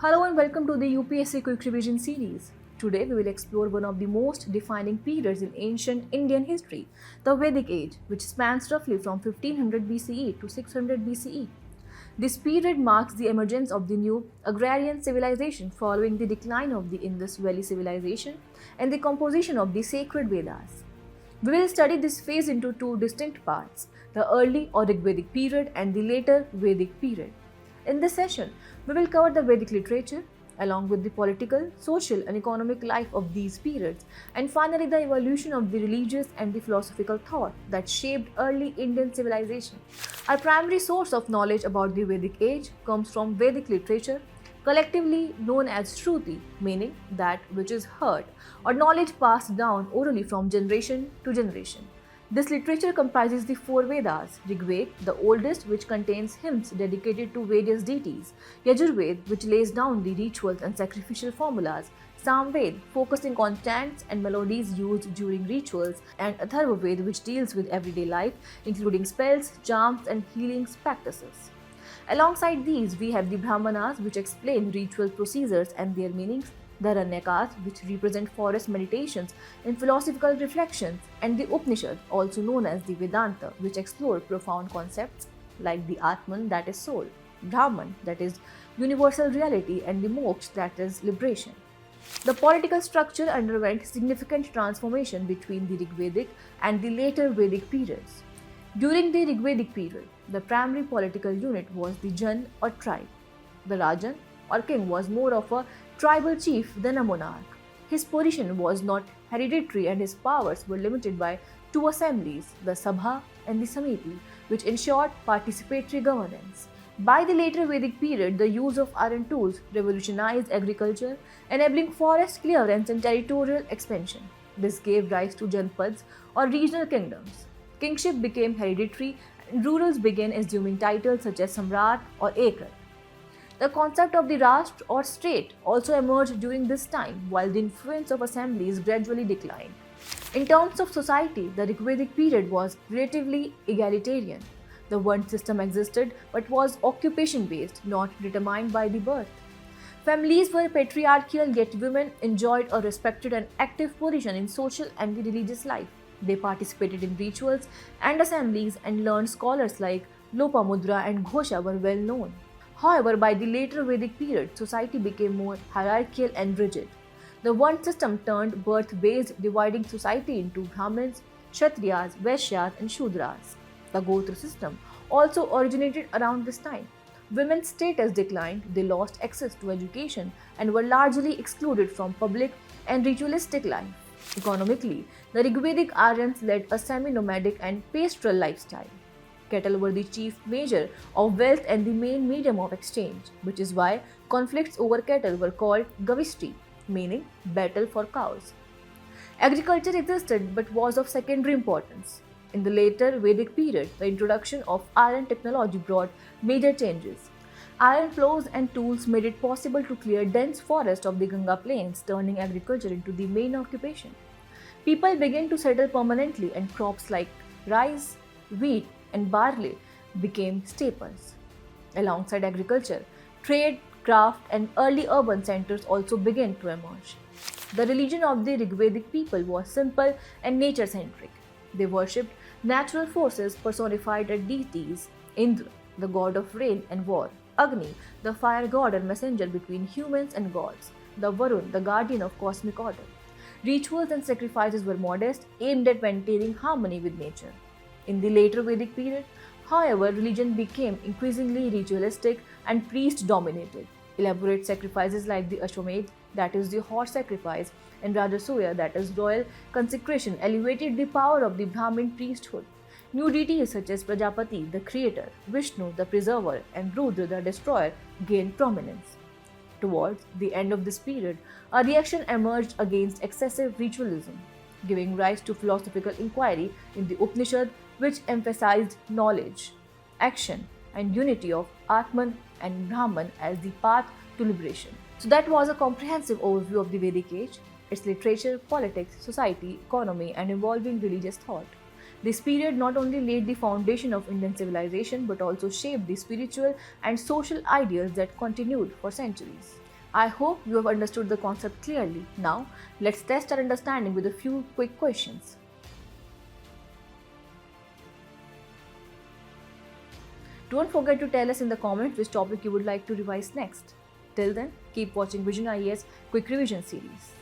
Hello and welcome to the UPSC Quick Revision series. Today we will explore one of the most defining periods in ancient Indian history, the Vedic Age, which spans roughly from 1500 BCE to 600 BCE. This period marks the emergence of the new agrarian civilization following the decline of the Indus Valley civilization and the composition of the sacred Vedas. We will study this phase into two distinct parts, the early or Rigvedic period and the later Vedic period. In this session, we will cover the Vedic literature, along with the political, social, and economic life of these periods, and finally the evolution of the religious and the philosophical thought that shaped early Indian civilization. Our primary source of knowledge about the Vedic age comes from Vedic literature, collectively known as Shruti, meaning that which is heard, or knowledge passed down orally from generation to generation. This literature comprises the four Vedas: Rigved, the oldest, which contains hymns dedicated to various deities; Yajurved, which lays down the rituals and sacrificial formulas; Samved, focusing on chants and melodies used during rituals; and Atharvaved, which deals with everyday life, including spells, charms, and healing practices. Alongside these, we have the Brahmanas, which explain ritual procedures and their meanings, the Aranyakas, which represent forest meditations and philosophical reflections, and the Upanishad, also known as the Vedanta, which explore profound concepts like the Atman, that is soul, Brahman, that is universal reality, and the Moksha, that is liberation. The political structure underwent significant transformation between the Rigvedic and the later Vedic periods. During the Rigvedic period, the primary political unit was the Jan or tribe. The Rajan or king was more of a tribal chief than a monarch. His position was not hereditary and his powers were limited by two assemblies, the Sabha and the Samiti, which ensured participatory governance. By the later Vedic period, the use of iron tools revolutionized agriculture, enabling forest clearance and territorial expansion. This gave rise to Janpads or regional kingdoms. Kingship became hereditary and rulers began assuming titles such as Samrat or Ekrat. The concept of the Rashtra or state also emerged during this time, while the influence of assemblies gradually declined. In terms of society, the Rigvedic period was relatively egalitarian. The Varna system existed but was occupation based, not determined by the birth. Families were patriarchal, yet women enjoyed a respected and active position in social and the religious life. They participated in rituals and assemblies and learned scholars like Lopamudra and Ghosha were well known. However, by the later Vedic period, society became more hierarchical and rigid. The Varna system turned birth-based, dividing society into Brahmins, Kshatriyas, Vaishyas, and Shudras. The Gotra system also originated around this time. Women's status declined, they lost access to education, and were largely excluded from public and ritualistic life. Economically, the Rigvedic Aryans led a semi-nomadic and pastoral lifestyle. Cattle were the chief measure of wealth and the main medium of exchange, which is why conflicts over cattle were called Gavishti, meaning battle for cows. Agriculture existed but was of secondary importance. In the later Vedic period, the introduction of iron technology brought major changes. Iron plows and tools made it possible to clear dense forests of the Ganga plains, turning agriculture into the main occupation. People began to settle permanently, and crops like rice, wheat, and barley became staples. Alongside agriculture, trade, craft, and early urban centers also began to emerge. The religion of the Rigvedic people was simple and nature centric. They worshipped natural forces personified as deities: Indra, the god of rain and war; Agni, the fire god and messenger between humans and gods; the Varun, the guardian of cosmic order. Rituals and sacrifices were modest, aimed at maintaining harmony with nature. In the later Vedic period, however, religion became increasingly ritualistic and priest dominated. Elaborate sacrifices like the Ashwamedh, that is the horse sacrifice, and Rajasuya, that is royal consecration, elevated the power of the Brahmin priesthood. New deities such as Prajapati, the creator, Vishnu, the preserver, and Rudra, the destroyer, gained prominence. Towards the end of this period, a reaction emerged against excessive ritualism, giving rise to philosophical inquiry in the Upanishad, which emphasized knowledge, action, and unity of Atman and Brahman as the path to liberation. So that was a comprehensive overview of the Vedic age, its literature, politics, society, economy, and evolving religious thought. This period not only laid the foundation of Indian civilization but also shaped the spiritual and social ideals that continued for centuries. I hope you have understood the concept clearly. Now, let's test our understanding with a few quick questions. Don't forget to tell us in the comments which topic you would like to revise next. Till then, keep watching Vision IAS Quick Revision series.